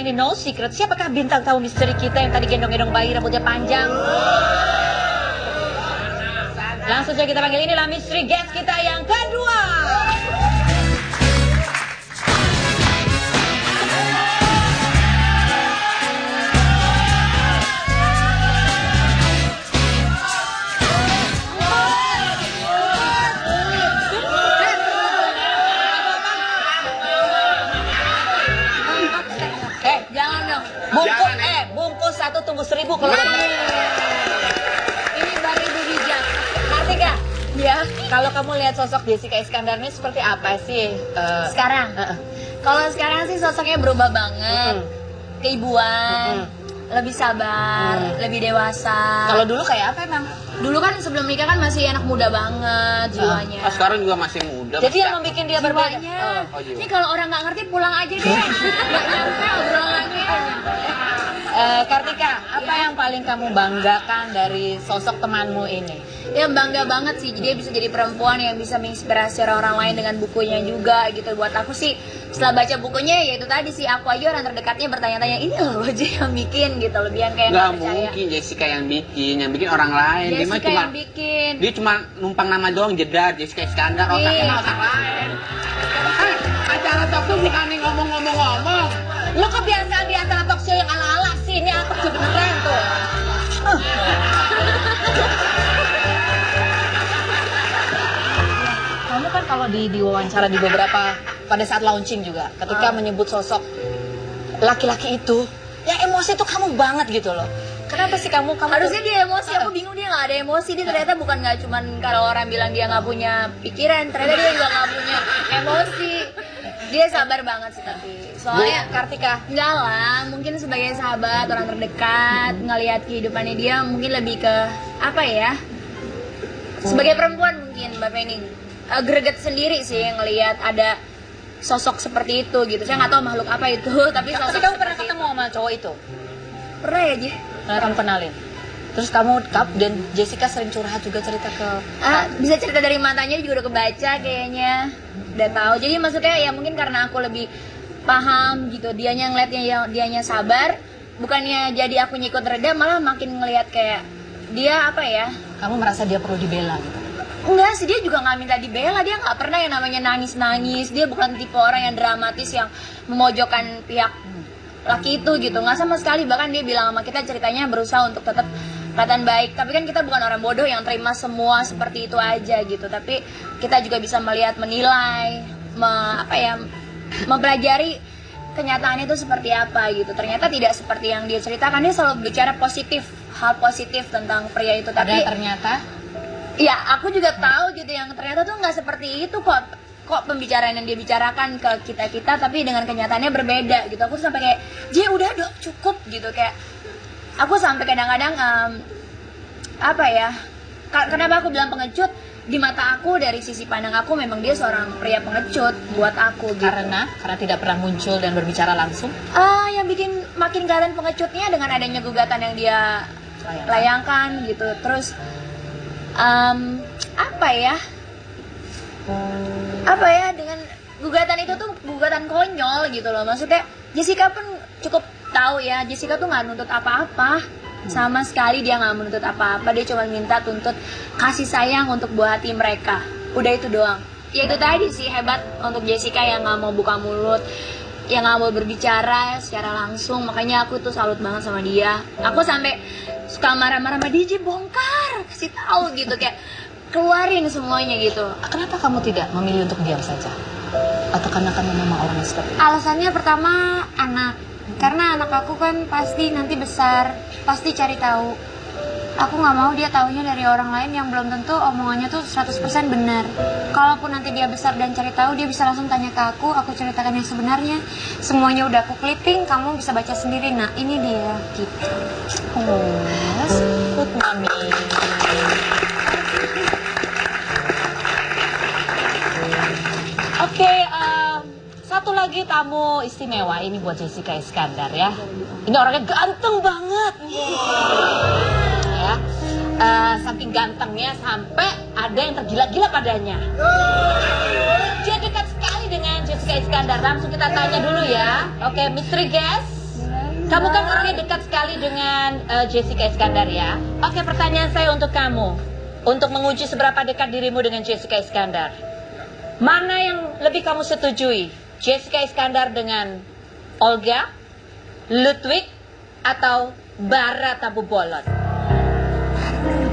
segmen ini No Secret. Siapakah bintang tamu misteri kita yang tadi gendong-gendong bayi rambutnya panjang? Langsung saja kita panggil, inilah misteri guest kita yang kedua. Jangan dong. Bungkus satu tunggu 1000 kalau Ini baru Ibu bijak. Kartika, Ya. kalau kamu lihat sosok Jessica Iskandar ini seperti apa sih? Sekarang. Kalau sekarang sih sosoknya berubah banget. Keibuan, lebih sabar, lebih dewasa. Kalau dulu kayak apa emang? Dulu kan sebelum nikah kan masih anak muda banget jiwanya. Sekarang juga masih muda. Jadi yang membuat dia berbeda. Jiwanya. jiwa. Ini kalau orang nggak ngerti pulang aja deh. Nggak nyampe obrolannya. Kartika, apa yang paling kamu banggakan dari sosok temanmu ini? Ya bangga banget sih, dia bisa jadi perempuan yang bisa menginspirasi orang lain dengan bukunya juga gitu. Buat aku sih, setelah baca bukunya ya itu tadi sih, aku aja orang terdekatnya bertanya-tanya, ini loh aja yang bikin gitu, lebih yang kayak Nggak percaya. mungkin Jessica yang bikin orang lain. Jessica yang bikin. Dia cuma numpang nama doang, jedar Jessica Iskandar, otaknya mah otak lain. Acara talk tuh bukan nih ngomong-ngomong. Lo kebiasaan di acara talk show yang ala-ala sih, ini apa sih beneran tuh? Kamu kan kalau di wawancara di beberapa pada saat launching juga, ketika menyebut sosok laki-laki itu, ya emosi tuh kamu banget gitu loh. Kenapa sih kamu Harusnya dia emosi, aku bingung dia nggak ada emosi. Dia ternyata bukan nggak cuman kalau orang bilang dia nggak punya pikiran, ternyata dia juga nggak punya emosi. Dia sabar banget sih tapi. Soalnya Kartika, enggak lah, mungkin sebagai sahabat, orang terdekat, ngelihat kehidupannya dia mungkin lebih ke apa ya? Sebagai perempuan mungkin Mbak Pening greget sendiri sih ngelihat ada sosok seperti itu gitu. Saya nggak tahu makhluk apa itu, tapi sosok kamu pernah seperti ketemu sama cowok itu? Pernah ya, Ji? Pernah kamu kenalin? Terus kamu dan Jessica sering curhat juga cerita ke... Bisa cerita dari matanya juga udah kebaca kayaknya. Udah tahu. Jadi maksudnya ya mungkin karena aku lebih paham gitu. Dianya ngeliatnya dianya sabar, bukannya jadi aku nyikut reda, malah makin ngelihat kayak dia apa ya? Kamu merasa dia perlu dibela gitu? Enggak sih, dia juga nggak minta dibela. Dia nggak pernah yang namanya nangis-nangis. Dia bukan tipe orang yang dramatis yang memojokkan pihak laki itu gitu. Nggak sama sekali. Bahkan dia bilang sama kita ceritanya berusaha untuk tetap kelihatan baik. Tapi kan kita bukan orang bodoh yang terima semua seperti itu aja gitu. Tapi kita juga bisa melihat, menilai, mempelajari kenyataannya itu seperti apa gitu. Ternyata tidak seperti yang dia ceritakan. Dia selalu bicara positif, hal positif tentang pria itu. Tapi ternyata ya aku juga tahu gitu yang ternyata tuh nggak seperti itu kok pembicaraan yang dia bicarakan ke kita tapi dengan kenyataannya berbeda gitu. Aku sampai kayak udah dong cukup gitu, kayak aku sampai kadang-kadang apa ya, kenapa aku bilang pengecut, di mata aku dari sisi pandang aku memang dia seorang pria pengecut buat aku gitu. Karena tidak pernah muncul dan berbicara langsung. Yang bikin makin kelihatan pengecutnya dengan adanya gugatan yang dia layangkan gitu. Terus apa ya dengan gugatan itu tuh gugatan konyol gitu loh. Maksudnya Jessica pun cukup tahu ya, Jessica tuh nggak nuntut apa-apa sama sekali. Dia nggak menuntut apa-apa, dia cuma minta tuntut kasih sayang untuk buah hati mereka, udah itu doang. Ya itu tadi sih hebat untuk Jessica yang nggak mau buka mulut, yang nggak mau berbicara secara langsung. Makanya aku tuh salut banget sama dia. Aku sampai suka marah-marah sama dia, bongkar, kasih tahu gitu, kayak keluarin semuanya gitu. Kenapa kamu tidak memilih untuk diam saja? Atau karena kamu memang orang seperti itu? Alasannya pertama anak, karena anak aku kan pasti nanti besar, pasti cari tahu. Aku nggak mau dia taunya dari orang lain yang belum tentu omongannya tuh 100% benar. Kalaupun nanti dia besar dan cari tahu, dia bisa langsung tanya ke aku ceritakan yang sebenarnya. Semuanya udah aku clipping, kamu bisa baca sendiri. Nah ini dia gitu. Good mami. Oke, satu lagi tamu istimewa ini buat Jessica Iskandar ya. Ini orangnya ganteng banget. Ya, saking gantengnya sampai ada yang tergila-gila padanya. Dia dekat sekali dengan Jessica Iskandar. Langsung kita tanya dulu ya. Oke, mystery guest. Kamu kan orangnya dekat sekali dengan Jessica Iskandar ya. Oke, pertanyaan saya untuk kamu. Untuk menguji seberapa dekat dirimu dengan Jessica Iskandar. Mana yang lebih kamu setujui? Jessica Iskandar dengan Olga, Ludwig, atau Bara Tabu Bolon?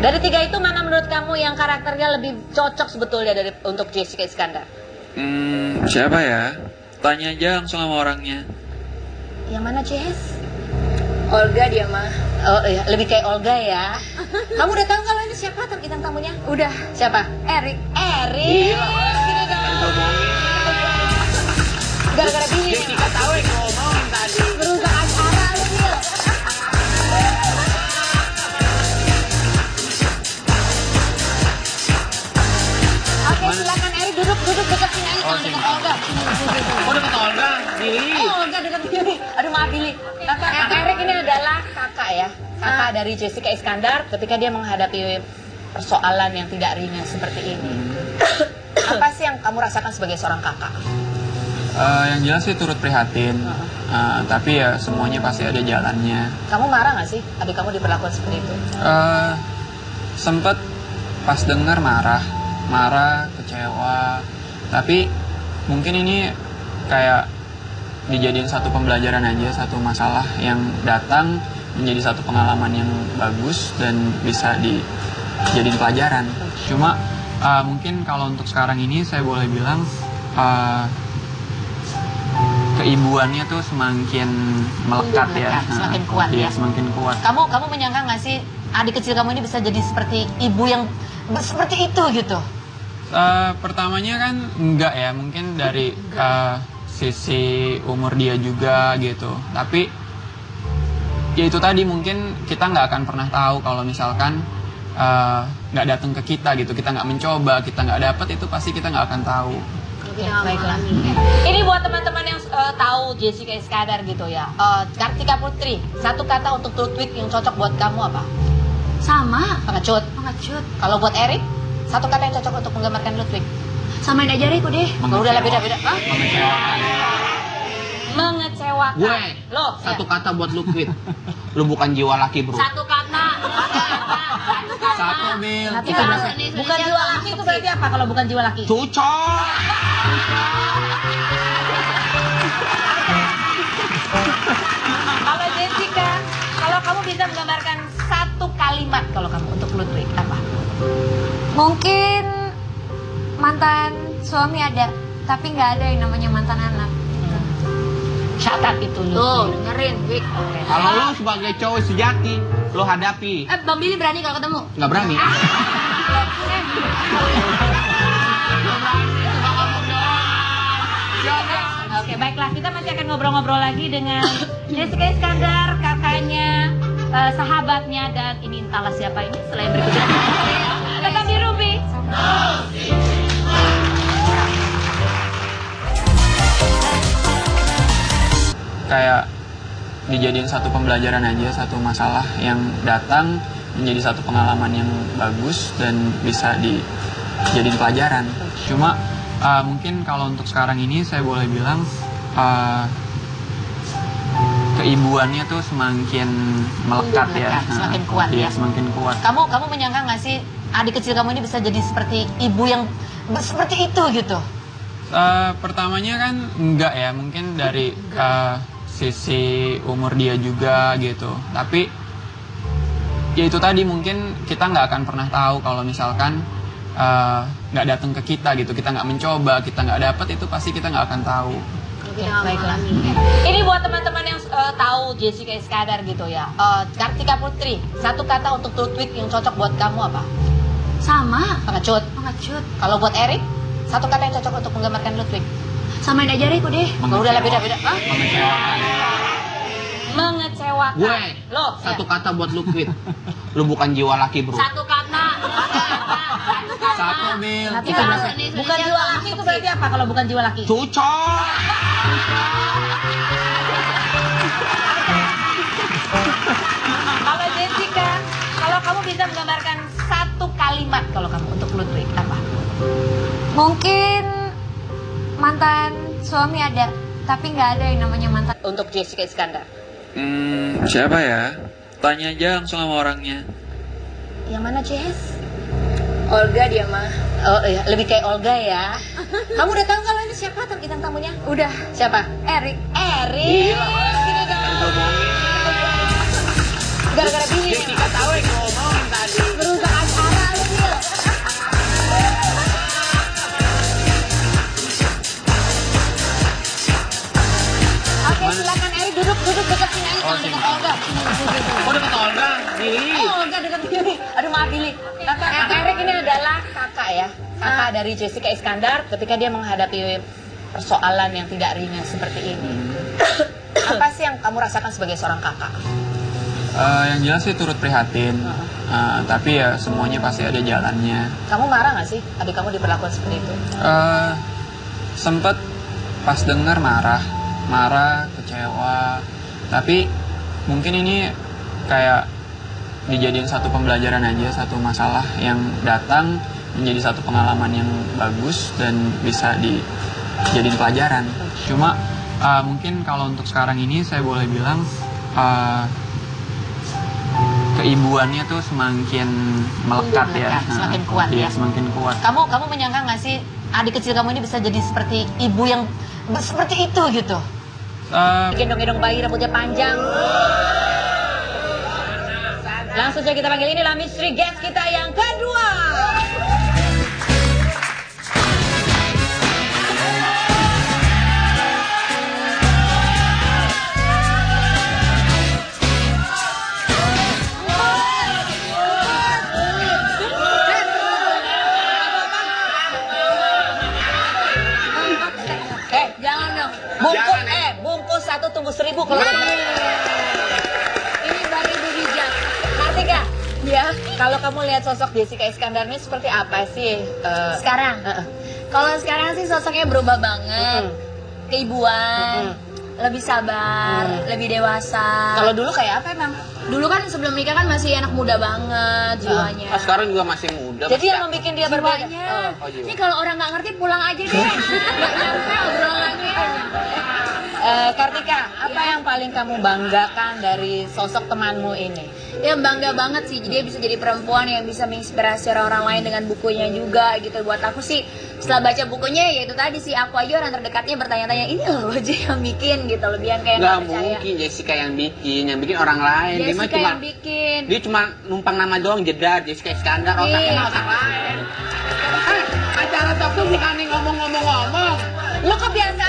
Dari tiga itu mana menurut kamu yang karakternya lebih cocok sebetulnya untuk Jessica Iskandar? Siapa ya? Tanya aja langsung sama orangnya. Yang mana, Jess? Olga dia mah. Oh iya, lebih kayak Olga ya. Kamu udah tahu kalau ini siapa bintang tamunya? Udah. Siapa? Erik. Erik. Sini dong. Gara-gara Billy. Jessica tahu yang ngomong tadi. Merusak acara lu, Bil. Oke, silakan Erik duduk dekat sini aja, jangan dekat Olga. Oh, udah kata Olga, Billy. Oh, Olga dekat Billy. Aduh, maaf Billy. Erik ini adalah kakak ya. Kakak dari Jessica Iskandar ketika dia menghadapi persoalan yang tidak ringan seperti ini. Apa sih yang kamu rasakan sebagai seorang kakak? Yang jelas sih turut prihatin. Tapi ya semuanya pasti ada jalannya. Kamu marah gak sih adik kamu diperlakukan seperti itu? Sempet pas denger marah, kecewa. Tapi mungkin ini kayak dijadiin satu pembelajaran aja, satu masalah yang datang menjadi satu pengalaman yang bagus dan bisa dijadiin pelajaran. Cuma mungkin kalau untuk sekarang ini saya boleh bilang keibuannya tuh semakin melekat ya. Semakin kuat iya, ya. Semakin kuat. Kamu menyangka nggak sih adik kecil kamu ini bisa jadi seperti ibu yang seperti itu gitu? Pertamanya kan enggak ya, mungkin dari sisi umur dia juga gitu. Tapi ya itu tadi, mungkin kita nggak akan pernah tahu kalau misalkan nggak datang ke kita gitu, kita nggak mencoba, kita nggak dapet, itu pasti kita nggak akan tahu. Ya, baiklah. Ini buat teman-teman yang tahu Jessica Iskandar gitu ya. Kartika Putri, satu kata untuk Ludwig yang cocok buat kamu apa? Sama. Pengecut. Pengecut. Kalau buat Erik, satu kata yang cocok untuk menggambarkan Ludwig. Samain aja Rik udah. Oh, udah lah, beda-beda. Hah? Mengecewakan. Mengecewakan. Gue, Loh, satu kata buat lu quit. Lu bukan jiwa laki, bro. satu kata. Satu Bil. Itu bukan jiwa laki, itu berarti apa kalau bukan jiwa laki? Cucok. Kalau Jessica, kalau kamu bisa menggambarkan satu kalimat kalau kamu untuk Ludwig apa? Mungkin mantan suami ada, tapi nggak ada yang namanya mantan anak. Catat itu Tuh, Ludwig. dengerin, Wik. Kalau lu sebagai cowok sejati, lu hadapi. Bang Billy berani kalau ketemu? Nggak berani. Oke, baiklah, kita masih akan ngobrol-ngobrol lagi dengan Jessica Iskandar, kakaknya, sahabatnya, dan ini entahlah siapa ini selain berikutnya. Tetap di Ruby. Kayak dijadiin satu pembelajaran aja, satu masalah yang datang menjadi satu pengalaman yang bagus dan bisa dijadiin pelajaran. Cuma mungkin kalau untuk sekarang ini saya boleh bilang keibuannya tuh semakin melekat ya. Semakin kuat Iya, ya. semakin kuat. Kamu menyangka nggak sih adik kecil kamu ini bisa jadi seperti ibu yang seperti itu gitu? Pertamanya kan enggak ya, mungkin dari sisi umur dia juga gitu. Tapi ya itu tadi, mungkin kita nggak akan pernah tahu kalau misalkan nggak datang ke kita gitu, kita nggak mencoba, kita nggak dapet, itu pasti kita nggak akan tahu. Baiklah. Ini buat teman-teman yang tahu Jessica Iskandar gitu ya. Kartika Putri, satu kata untuk Ludwig yang cocok buat kamu apa? Sama. Pengecut. Pengecut. Kalau buat Erik, satu kata yang cocok untuk menggambarkan Ludwig. Samain aja Rik udah. Oh, udah lah, beda-beda. Hah? Mengecewakan. Mengecewakan. Gue, Loh, satu kata buat lu quit. Lu bukan jiwa laki, bro. satu kata. Satu Bil. Bukan jiwa laki, itu berarti apa kalau bukan jiwa laki? Cucok. Kalau Jessica, kalau kamu bisa menggambarkan satu kalimat kalau kamu untuk Ludwig apa? Mungkin mantan suami ada, tapi nggak ada yang namanya mantan. Untuk Jessica Iskandar. Siapa ya? Tanya aja langsung sama orangnya. Yang mana, Jess? Olga dia mah. Oh iya, lebih kayak Olga ya. Kamu udah tahu kalau ini siapa bintang tamunya? Udah. Siapa? Erik. Erik. Sini dong. Gara-gara Billy. Jessica tahu yang ngomong tadi. Merusak acara lu, Bil. Oke, silakan Erik duduk dekat sini aja, jangan dekat Olga. Oh, deket Olga, Billy. Olga dekat Billy. Aduh maaf Billy. Erik ini adalah kakak ya. Kakak dari Jessica Iskandar ketika dia menghadapi persoalan yang tidak ringan seperti ini. Apa sih yang kamu rasakan sebagai seorang kakak? Yang jelas sih turut prihatin. Tapi ya semuanya pasti ada jalannya. Kamu marah gak sih adik kamu diperlakukan seperti itu? Sempet pas dengar marah, kecewa. Tapi mungkin ini kayak dijadiin satu pembelajaran aja, satu masalah yang datang menjadi satu pengalaman yang bagus dan bisa dijadiin pelajaran. Cuma mungkin kalau untuk sekarang ini saya boleh bilang keibuannya tuh semakin melekat ya. Semakin kuat ya. Semakin kuat. Kamu menyangka nggak sih adik kecil kamu ini bisa jadi seperti ibu yang seperti itu gitu? Gendong-gendong bayi rambutnya panjang. Langsung saja kita panggil, inilah mystery guest kita yang kedua. Jangan dong. Bungkus satu tunggu 1000 kalau Ini baru ibu bijak. Kartika, Ya. kalau kamu lihat sosok Jessica Iskandar ini seperti apa sih? Sekarang. Kalau sekarang sih sosoknya berubah banget. Keibuan, lebih sabar, lebih dewasa. Kalau dulu kayak apa emang? Dulu kan sebelum nikah kan masih anak muda banget jiwanya. Sekarang juga masih muda. Jadi yang membuat dia berbeda. Jiwanya. jiwa. Ini kalau orang nggak ngerti pulang aja deh. Nggak nyampe obrolannya. Kartika, apa yang paling kamu banggakan dari sosok temanmu ini? Ya bangga banget sih, dia bisa jadi perempuan yang bisa menginspirasi orang lain dengan bukunya juga gitu. Buat aku sih, setelah baca bukunya ya itu tadi sih, aku aja orang terdekatnya bertanya-tanya, ini loh aja yang bikin gitu, lebih yang kayak Nggak nggak percaya. mungkin Jessica yang bikin orang lain. Dia mah Jessica cuma yang bikin. dia cuma numpang nama doang, jedar Jessica Iskandar, otaknya mah otak lain. Acara talk tuh bukan nih ngomong-ngomong. Lo kebiasaan